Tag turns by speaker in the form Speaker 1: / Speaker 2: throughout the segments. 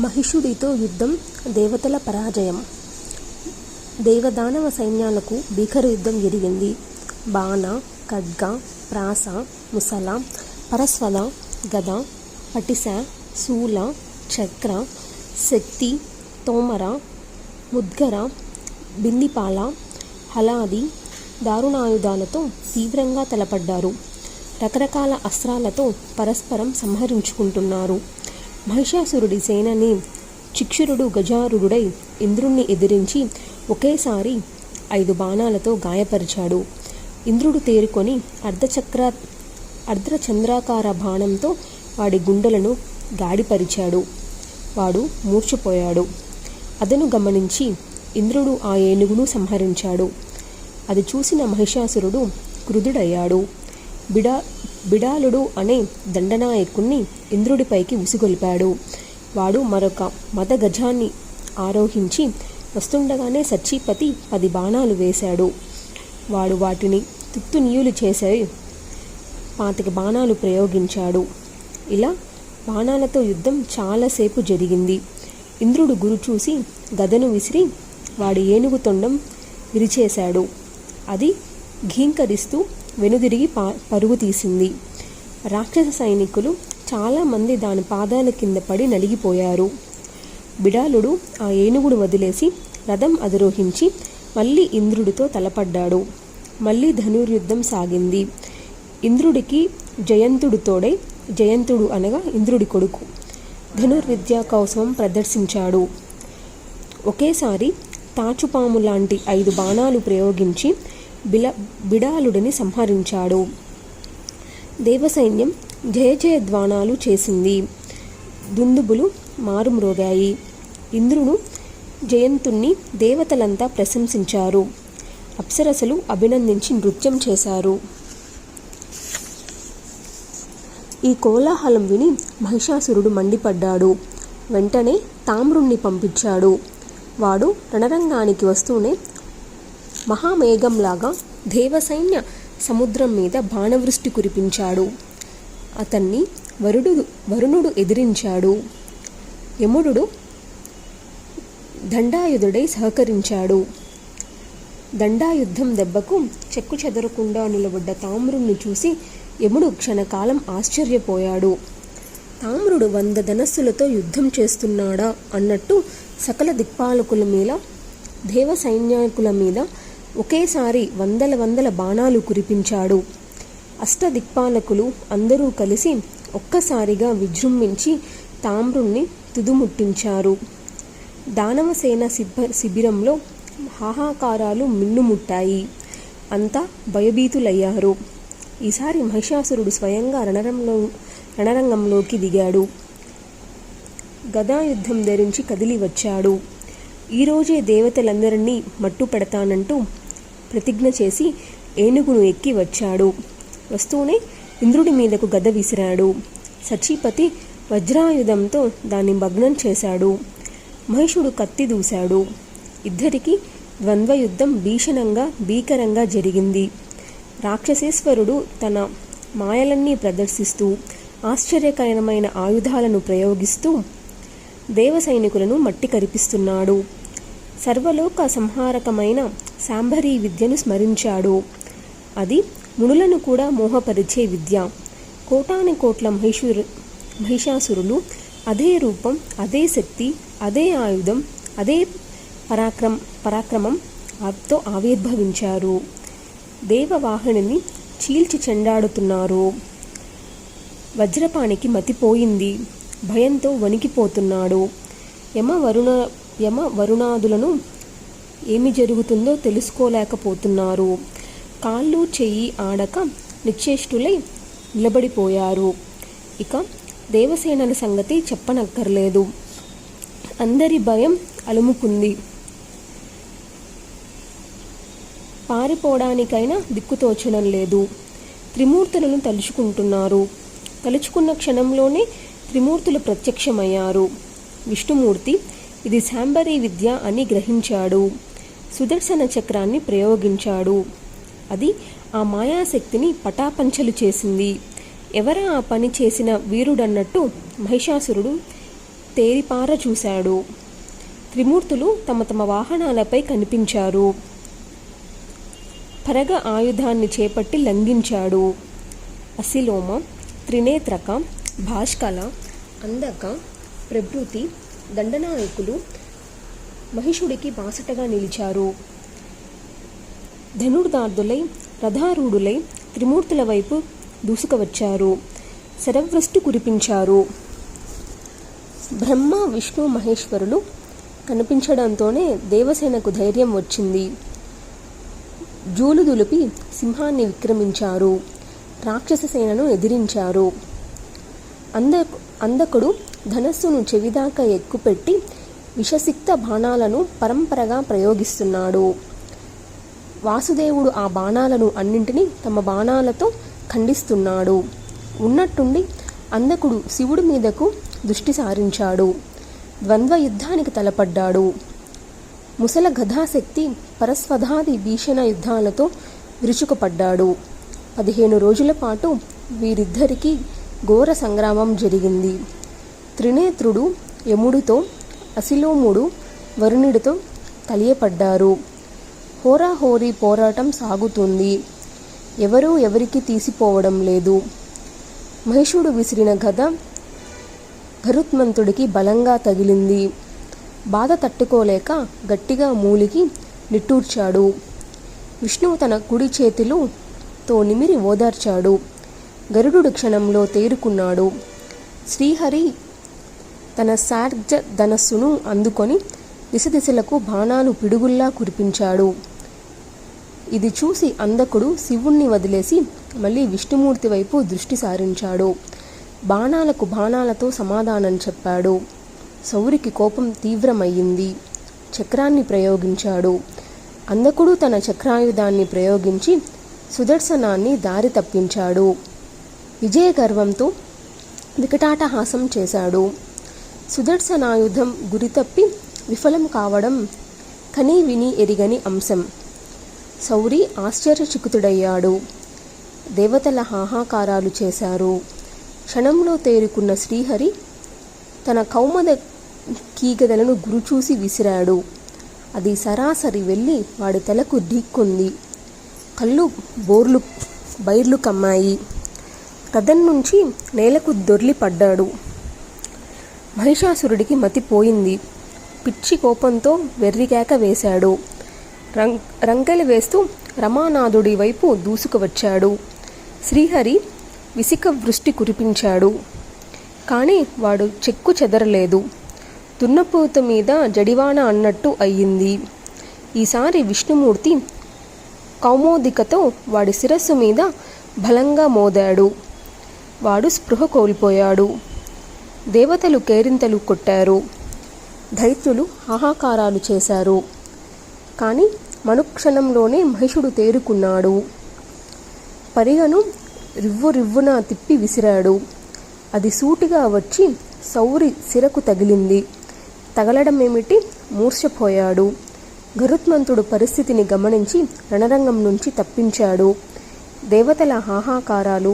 Speaker 1: మహిషుడితో యుద్ధం, దేవతల పరాజయం. దేవదానవ సైన్యాలకు భీకర యుద్ధం జరిగింది. బాణ, ఖడ్గ, ప్రాస, ముసల, పరస్వద, గద, పటిశ, శూల, చక్ర, శక్తి, తోమర, ముద్గర, బిందిపాల, హలాది దారుణాయుధాలతో తీవ్రంగా తలపడ్డారు. రకరకాల అస్త్రాలతో పరస్పరం సంహరించుకుంటున్నారు. మహిషాసురుడి సేనని చిక్షురుడు గజారుడై ఇంద్రుణ్ణి ఎదిరించి ఒకేసారి 5 బాణాలతో గాయపరిచాడు. ఇంద్రుడు తేరుకొని అర్ధచంద్రాకార బాణంతో వాడి గుండెలను గాడిపరిచాడు. వాడు మూర్ఛపోయాడు. అదను గమనించి ఇంద్రుడు ఆ ఏనుగును సంహరించాడు. అది చూసిన మహిషాసురుడు క్రుధుడయ్యాడు. బిడాలుడు అనే దండనాయకుణ్ణి ఇంద్రుడిపైకి ఉసిగొల్పాడు. వాడు మరొక మదగజాన్ని ఆరోహించి వస్తుండగానే సచీపతి 10 బాణాలు వేశాడు. వాడు వాటిని తుత్తునీయులు చేసే 25 బాణాలు ప్రయోగించాడు. ఇలా బాణాలతో యుద్ధం చాలాసేపు జరిగింది. ఇంద్రుడు గురి చూసి గదను విసిరి వాడి ఏనుగు తొండం విరిచేశాడు. అది ఘీంకరిస్తూ వెనుదిరిగి పరుగు తీసింది. రాక్షస సైనికులు చాలామంది దాని పాదాల కింద పడి నలిగిపోయారు. బిడాలుడు ఆ ఏనుగును వదిలేసి రథం అధిరోహించి మళ్ళీ ఇంద్రుడితో తలపడ్డాడు. మళ్ళీ ధనుర్యుద్ధం సాగింది. ఇంద్రుడికి జయంతుడు తోడై, జయంతుడు అనగా ఇంద్రుడి కొడుకు, ధనుర్విద్యా కౌశలం ప్రదర్శించాడు. ఒకేసారి తాచుపాము లాంటి 5 బాణాలు ప్రయోగించి బిడాలుడిని సంహరించాడు. దేవసైన్యం జయజయధ్వానాలు చేసింది. దుందుబులు మారుమ్రోగాయి. ఇంద్రుడు జయంతుణ్ణి దేవతలంతా ప్రశంసించారు. అప్సరసలు అభినందించి నృత్యం చేశారు. ఈ కోలాహలం విని మహిషాసురుడు మండిపడ్డాడు. వెంటనే తామ్రుణ్ణి పంపించాడు. వాడు రణరంగానికి వస్తూనే మహామేఘంలాగా దేవసైన్య సముద్రం మీద బాణవృష్టి కురిపించాడు. అతన్ని వరుణుడు ఎదిరించాడు. యముడు దండాయుధుడై సహకరించాడు. దండాయుద్ధం దెబ్బకు చెక్కు చెదరకుండా నిలబడ్డ తామ్రుణ్ణి చూసి యముడు క్షణకాలం ఆశ్చర్యపోయాడు. తామ్రుడు 100 ధనస్సులతో యుద్ధం చేస్తున్నాడా అన్నట్టు సకల దిక్పాలకుల మీద, దేవ సైన్యాకుల మీద ఒకేసారి వందల బాణాలు కురిపించాడు. అష్టదిక్పాలకులు అందరూ కలిసి ఒక్కసారిగా విజృంభించి తామ్రుణ్ణి తుదుముట్టించారు. దానవసేన శిబిరంలో హాహాకారాలు మిన్నుముట్టాయి. అంతా భయభీతులయ్యారు. ఈసారి మహిషాసురుడు స్వయంగా రణరంగంలోకి దిగాడు. గదాయుద్ధం ధరించి కదిలి వచ్చాడు. ఈరోజే దేవతలందరినీ మట్టు పెడతానంటూ ప్రతిజ్ఞ చేసి ఏనుగును ఎక్కి వచ్చాడు. వస్తూనే ఇంద్రుడి మీదకు గద విసిరాడు. సచీపతి వజ్రాయుధంతో దాన్ని భగ్నం చేశాడు. మహిషుడు కత్తి దూశాడు. ఇద్దరికి ద్వంద్వయుద్ధం భీకరంగా జరిగింది. రాక్షసేశ్వరుడు తన మాయలన్నీ ప్రదర్శిస్తూ ఆశ్చర్యకరమైన ఆయుధాలను ప్రయోగిస్తూ దేవ సైనికులను మట్టి కరిపిస్తున్నాడు. సర్వలోక సంహారకమైన శాంభరీ విద్యను స్మరించాడు. అది మునులను కూడా మోహపరిచే విద్య. కోటాను కోట్ల మహిషాసురులు అదే రూపం, అదే శక్తి, అదే ఆయుధం, అదే పరాక్రమంతో ఆవిర్భవించారు. దేవవాహినిని చీల్చి చెండాడుతున్నారు. వజ్రపాణికి మతిపోయింది. భయంతో వణికిపోతున్నాడు. యమ వరుణాదులను ఏమి జరుగుతుందో తెలుసుకోలేకపోతున్నారు. కాళ్ళు చెయ్యి ఆడక నిశ్చేష్టులై నిలబడిపోయారు. ఇక దేవసేనల సంగతి చెప్పనక్కర్లేదు. అందరి భయం అలుముకుంది. పారిపోవడానికైనా దిక్కుతోచడం లేదు. త్రిమూర్తులను తలుచుకుంటున్నారు. తలుచుకున్న క్షణంలోనే త్రిమూర్తులు ప్రత్యక్షమయ్యారు. విష్ణుమూర్తి ఇది శాంభరీ విద్య అని గ్రహించాడు. సుదర్శన చక్రాన్ని ప్రయోగించాడు. అది ఆ మాయాశక్తిని పటాపంచలు చేసింది. ఎవరా ఆ పని చేసిన వీరుడన్నట్టు మహిషాసురుడు తేరిపార చూశాడు. త్రిమూర్తులు తమ తమ వాహనాలపై కనిపించారు. పరగ ఆయుధాన్ని చేపట్టి లంఘించాడు. అసిలోమ, త్రినేత్రక, భాష్కల, అందక ప్రభృతి దండనాయకులు మహిషుడికి బాసటగా నిలిచారు. ధనుర్ధార్దులై రథారూఢులై త్రిమూర్తుల వైపు దూసుకువచ్చారు. శరవృష్టి కురిపించారు. బ్రహ్మ విష్ణు మహేశ్వరులు కనిపించడంతోనే దేవసేనకు ధైర్యం వచ్చింది. జూలు దులిపి సింహాన్ని విక్రమించారు. రాక్షస సేనను ఎదిరించారు. అందకుడు ధనస్సును చెవిదాకా ఎక్కుపెట్టి విషసిక్త బాణాలను పరంపరగా ప్రయోగిస్తున్నాడు. వాసుదేవుడు ఆ బాణాలను అన్నింటినీ తమ బాణాలతో ఖండిస్తున్నాడు. ఉన్నట్టుండి అందకుడు శివుడి మీదకు దృష్టి సారించాడు. ద్వంద్వ యుద్ధానికి తలపడ్డాడు. ముసల గదాశక్తి పరస్వధాది భీషణ యుద్ధాలతో విరుచుకుపడ్డాడు. 15 రోజుల పాటు వీరిద్దరికీ ఘోర సంగ్రామం జరిగింది. త్రినేత్రుడు యముడితో, అసిలోముడు వరుణుడితో కలియపడ్డారు. హోరాహోరీ పోరాటం సాగుతుంది. ఎవరూ ఎవరికి తీసిపోవడం లేదు. మహిషుడు విసిరిన గద గరుత్మంతుడికి బలంగా తగిలింది. బాధ తట్టుకోలేక గట్టిగా మూలిగి నిట్టూర్చాడు. విష్ణువు తన కుడి చేతులతో నిమిరి ఓదార్చాడు. గరుడు క్షణంలో తేరుకున్నాడు. శ్రీహరి తన సార్జ ధనస్సును అందుకొని దిశలకు బాణాలు పిడుగుల్లా కురిపించాడు. ఇది చూసి అందకుడు శివుణ్ణి వదిలేసి మళ్ళీ విష్ణుమూర్తి వైపు దృష్టి సారించాడు. బాణాలకు బాణాలతో సమాధానం చెప్పాడు. సౌరికి కోపం తీవ్రమయ్యింది. చక్రాన్ని ప్రయోగించాడు. అందకుడు తన చక్రాయుధాన్ని ప్రయోగించి సుదర్శనాన్ని దారి తప్పించాడు. విజయ గర్వంతో వికటాటహాసం చేశాడు. సుదర్శనాయుధం గురితప్పి విఫలం కావడం కనీ విని ఎరిగని అంశం. సౌరి ఆశ్చర్యచకితుడయ్యాడు. దేవతల హాహాకారాలు చేశారు. క్షణంలో తేరుకున్న శ్రీహరి తన కౌమద కీగదలను గురుచూసి విసిరాడు. అది సరాసరి వెళ్ళి వాడి తలకు ఢీక్కుంది. కళ్ళు బైర్లు కమ్మాయి. రథం నుంచి నేలకు దొర్లి పడ్డాడు. మహిషాసురుడికి మతిపోయింది. పిచ్చి కోపంతో వెర్రికేక వేశాడు. రంకెలు వేస్తూ రమానాథుడి వైపు దూసుకువచ్చాడు. శ్రీహరి విసిక వృష్టి కురిపించాడు. కానీ వాడు చెక్కు చెదరలేదు. దున్నపోత మీద జడివాన అన్నట్టు అయ్యింది. ఈసారి విష్ణుమూర్తి కౌమోదికతో వాడి శిరస్సు మీద బలంగా మోదాడు. వాడు స్పృహ కోల్పోయాడు. దేవతలు కేరింతలు కొట్టారు. దైత్యులు హాహాకారాలు చేశారు. కానీ మనుక్షణంలోనే మహిషుడు తేరుకున్నాడు. పరిగను రివ్వున తిప్పి విసిరాడు. అది సూటిగా వచ్చి సౌరి సిరకు తగిలింది. తగలడమేమిటి, మూర్ఛపోయాడు. గరుత్మంతుడు పరిస్థితిని గమనించి రణరంగం నుంచి తప్పించాడు. దేవతల హాహాకారాలు,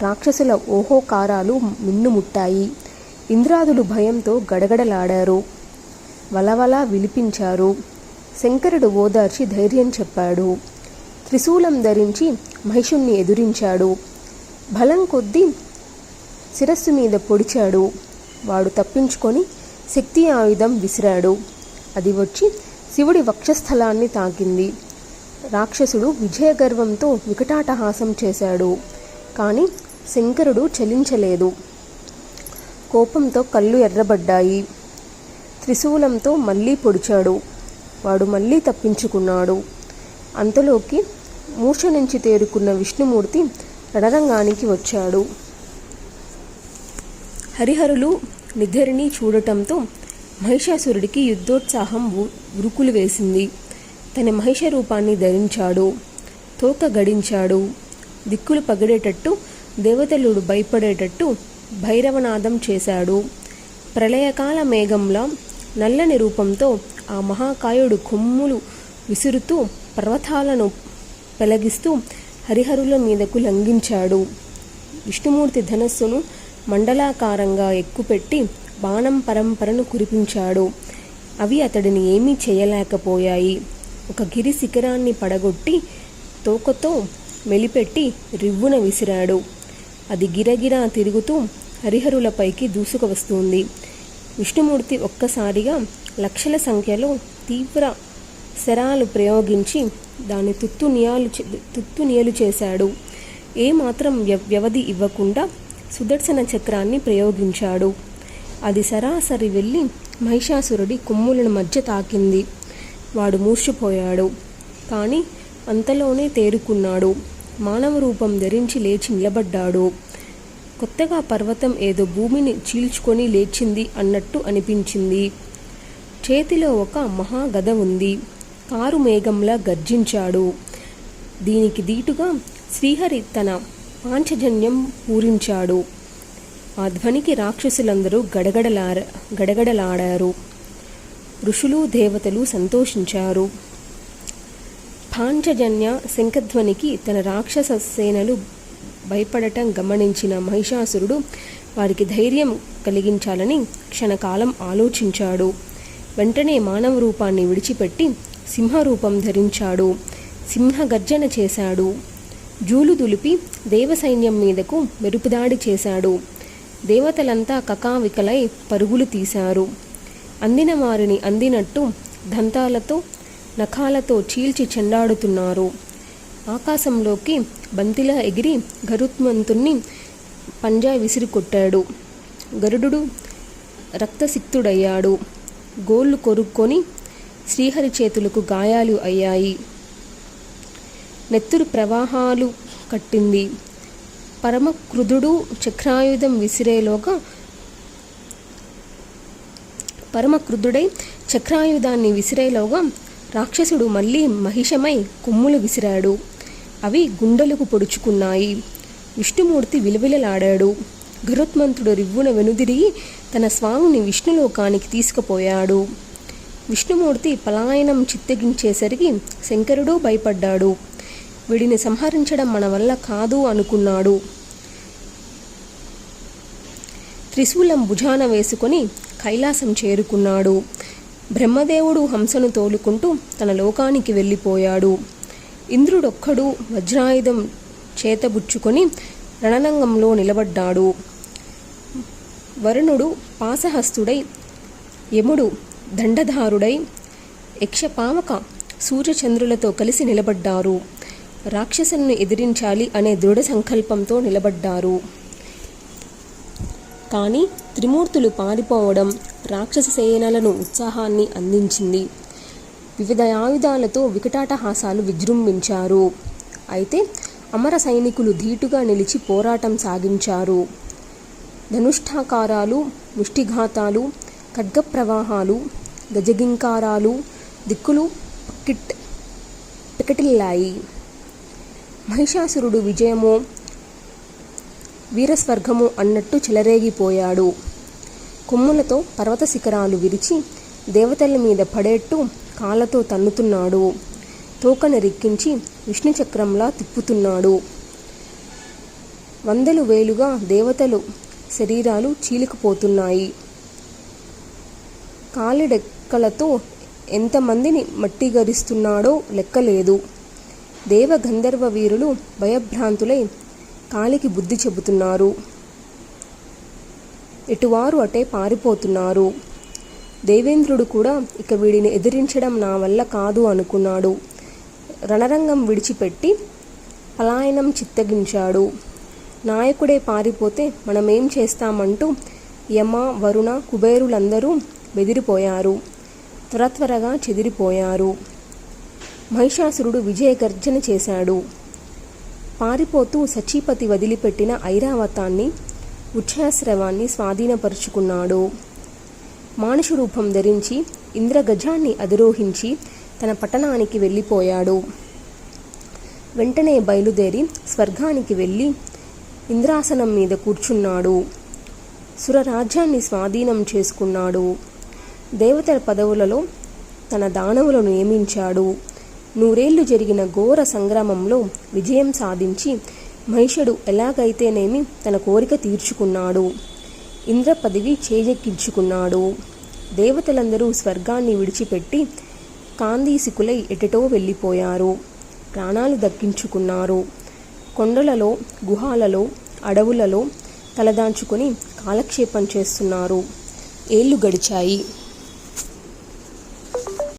Speaker 1: రాక్షసుల ఓహోకారాలు మిన్నుముట్టాయి. ఇంద్రాదులు భయంతో గడగడలాడారు. వలవలా విలిపించారు. శంకరుడు ఓదార్చి ధైర్యం చెప్పాడు. త్రిశూలం ధరించి మహిషుణ్ణి ఎదురించాడు. బలం కొద్దీ శిరస్సు మీద పొడిచాడు. వాడు తప్పించుకొని శక్తి ఆయుధం విసిరాడు. అది వచ్చి శివుడి వక్షస్థలాన్ని తాకింది. రాక్షసుడు విజయగర్వంతో వికటాటహాసం చేశాడు. కానీ శంకరుడు చలించలేదు. కోపంతో కళ్ళు ఎర్రబడ్డాయి. త్రిశూలంతో మళ్ళీ పొడిచాడు. వాడు మళ్ళీ తప్పించుకున్నాడు. అంతలోకి మూర్ఛ నుంచి తేరుకున్న విష్ణుమూర్తి రణరంగానికి వచ్చాడు. హరిహరులు నిధరిని చూడటంతో మహిషాసురుడికి యుద్ధోత్సాహం ఉరుకులు వేసింది. తన మహిష రూపాన్ని ధరించాడు. తోక గడించాడు. దిక్కులు పగిడేటట్టు, దేవతలుడు భయపడేటట్టు భైరవనాదం చేశాడు. ప్రళయకాల మేఘంలా నల్లని రూపంతో ఆ మహాకాయుడు కొమ్ములు విసురుతూ పర్వతాలను పెలగిస్తూ హరిహరుల మీదకు లంఘించాడు. విష్ణుమూర్తి ధనస్సును మండలాకారంగా ఎక్కుపెట్టి బాణం పరంపరను కురిపించాడు. అవి అతడిని ఏమీ చేయలేకపోయాయి. ఒక గిరి శిఖరాన్ని పడగొట్టి తోకతో మెలిపెట్టి రివ్వున విసిరాడు. అది గిరగిరా తిరుగుతూ హరిహరులపైకి దూసుకు వస్తుంది. విష్ణుమూర్తి ఒక్కసారిగా లక్షల సంఖ్యలో తీవ్ర శరాలు ప్రయోగించి దాన్ని తుత్తునియలు చేశాడు. ఏమాత్రం వ్యవధి ఇవ్వకుండా సుదర్శన చక్రాన్ని ప్రయోగించాడు. అది సరాసరి వెళ్ళి మహిషాసురుడి కొమ్ములను మధ్య తాకింది. వాడు మూర్ఛపోయాడు. కానీ అంతలోనే తేరుకున్నాడు. మానవ రూపం ధరించి లేచి నిలబడ్డాడు. కొత్తగా పర్వతం ఏదో భూమిని చీల్చుకొని లేచింది అన్నట్టు అనిపించింది. చేతిలో ఒక మహాగద ఉంది. కారు మేఘంలా గర్జించాడు. దీనికి దీటుగా శ్రీహరి తన పాంచజన్యం పూరించాడు. ఆ ధ్వనికి రాక్షసులందరూ గడగడలాడారు. ఋషులు దేవతలు సంతోషించారు. పాంచజన్య శంఖధ్వనికి తన రాక్షస సేనలు భయపడటం గమనించిన మహిషాసురుడు వారికి ధైర్యం కలిగించాలని క్షణకాలం ఆలోచించాడు. వెంటనే మానవ రూపాన్ని విడిచిపెట్టి సింహరూపం ధరించాడు. సింహగర్జన చేశాడు. జూలు దులిపి దేవసైన్యం మీదకు మెరుపుదాడి చేశాడు. దేవతలంతా కకావికలై పరుగులు తీశారు. అందిన వారిని అందినట్టు దంతాలతో నఖాలతో చీల్చి చెండాడుతున్నారు. ఆకాశంలోకి బంతిలా ఎగిరి గరుత్మంతుణ్ణి పంజా విసిరికొట్టాడు. గరుడు రక్తసిక్తుడయ్యాడు. గోళ్లు కొరుక్కొని శ్రీహరి చేతులకు గాయాలు అయ్యాయి. నెత్తురు ప్రవాహాలు కట్టింది. పరమక్రుధుడు చక్రాయుధం విసిరేలోగా చక్రాయుధాన్ని విసిరేలోగా రాక్షసుడు మళ్ళీ మహిషమై కొమ్ములు విసిరాడు. అవి గుండెలకు పొడుచుకున్నాయి. విష్ణుమూర్తి విలవిలలాడాడు. గరుత్మంతుడు రివ్వున వెనుదిరిగి తన స్వామిని విష్ణులోకానికి తీసుకుపోయాడు. విష్ణుమూర్తి పలాయనం చిత్తగించేసరికి శంకరుడు భయపడ్డాడు. వీడిని సంహరించడం మన వల్ల కాదు అనుకున్నాడు. త్రిశూలం భుజాన వేసుకొని కైలాసం చేరుకున్నాడు. బ్రహ్మదేవుడు హంసను తోలుకుంటూ తన లోకానికి వెళ్ళిపోయాడు. ఇంద్రుడొక్కడు వజ్రాయుధం చేతబుచ్చుకొని రణరంగంలో నిలబడ్డాడు. వరుణుడు పాసహస్తుడై, యముడు దండధారుడై, యక్షపావక సూర్యచంద్రులతో కలిసి నిలబడ్డారు. రాక్షసులను ఎదిరించాలి అనే దృఢ సంకల్పంతో నిలబడ్డారు. కానీ త్రిమూర్తులు పారిపోవడం రాక్షస సేనలను ఉత్సాహాన్ని అందించింది. వివిధ ఆయుధాలతో వికటాటహాసాలు విజృంభించారు. అయితే అమర సైనికులు ధీటుగా నిలిచి పోరాటం సాగించారు. ధనుష్ఠాకారాలు, ముష్టిఘాతాలు, ఖడ్గప్రవాహాలు, గజగింకారాలు దిక్కులు పికటిల్లాయి. మహిషాసురుడు విజయమో వీరస్వర్గమో అన్నట్టు చెలరేగిపోయాడు. కొమ్ములతో పర్వత శిఖరాలు విరిచి దేవతల మీద పడేట్టు కాళ్ళతో తన్నుతున్నాడు. తోకను రిక్కించి విష్ణుచక్రంలా తిప్పుతున్నాడు. వందలు వేలుగా దేవతలు శరీరాలు చీలికపోతున్నాయి. కాలిడెక్కలతో ఎంతమందిని మట్టిగరిస్తున్నాడో లెక్కలేదు. దేవ గంధర్వ వీరులు భయభ్రాంతులై కాలికి బుద్ధి చెబుతున్నారు. ఎటువారు అటే పారిపోతున్నారు. దేవేంద్రుడు కూడా ఇక వీడిని ఎదిరించడం నా వల్ల కాదు అనుకున్నాడు. రణరంగం విడిచిపెట్టి పలాయనం చిత్తగించాడు. నాయకుడే పారిపోతే మనమేం చేస్తామంటూ యమ, వరుణ, కుబేరులందరూ బెదిరిపోయారు. త్వరగా చెదిరిపోయారు. మహిషాసురుడు విజయగర్జన చేశాడు. పారిపోతూ సచీపతి వదిలిపెట్టిన ఐరావతాన్ని, ఉచ్ఛ్రాస్రవాన్ని స్వాధీనపరుచుకున్నాడు. మానుష రూపం ధరించి ఇంద్రగజాన్ని అధిరోహించి తన పట్టణానికి వెళ్ళిపోయాడు. వెంటనే బయలుదేరి స్వర్గానికి వెళ్ళి ఇంద్రాసనం మీద కూర్చున్నాడు. సురరాజ్యాన్ని స్వాధీనం చేసుకున్నాడు. దేవతల పదవులలో తన దానవులను నియమించాడు. 100 ఏళ్లు జరిగిన ఘోర సంగ్రామంలో విజయం సాధించి మహిషుడు ఎలాగైతేనేమి తన కోరిక తీర్చుకున్నాడు. ఇంద్ర పదవి చేజెక్కించుకున్నాడు. దేవతలందరూ స్వర్గాన్ని విడిచిపెట్టి కాందీసికులై ఎటెటో వెళ్ళిపోయారు. ప్రాణాలు దక్కించుకున్నారు. కొండలలో, గుహాలలో, అడవులలో తలదాంచుకొని కాలక్షేపం చేస్తున్నారు. ఏళ్ళు గడిచాయి.